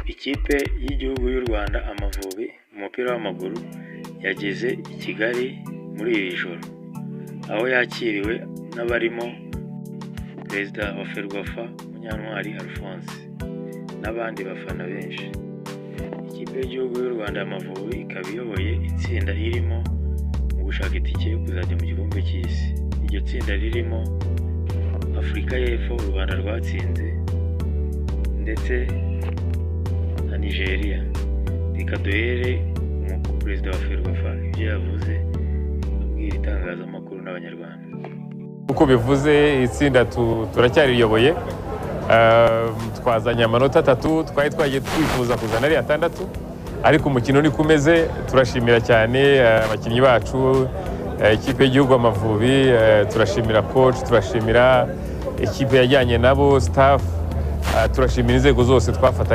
Ikipe y'igihugu y'u Rwanda Amavubi mu mupira w'amaguru yageze i Kigali muri iri joro, aho yakiriwe n'abarimo Perezida wa Ferwafa Munyantwari Alphonse n'abandi bafana benshi. Ikipe y'igihugu y'u Rwanda Amavubi ikaba iyoboye itsinda ririmo mu gushaka itike yo kuzajya mu gikombe cy'isi. Iryo tsinda ririmo Afurika y'Epfo u Rwanda rwatsinze ndetse na Nigeria. Reka duhere Perezida wa Ferwafa ibyo yavuze abwira itangazamakuru n'abanyarwanda. Uko bivuze itsinda turacyariyoboye, twazanye amanota 3, twari twagiye twifuza kuzana ari 6, ariko umukino ni kumeze. Turashimira cyane abakinnyi bacu, ikipe y'igihugu Amavubi, turashimira coach, turashimira ikipe yajyanye nabo, staff, turashimira inzego zose twafatanya.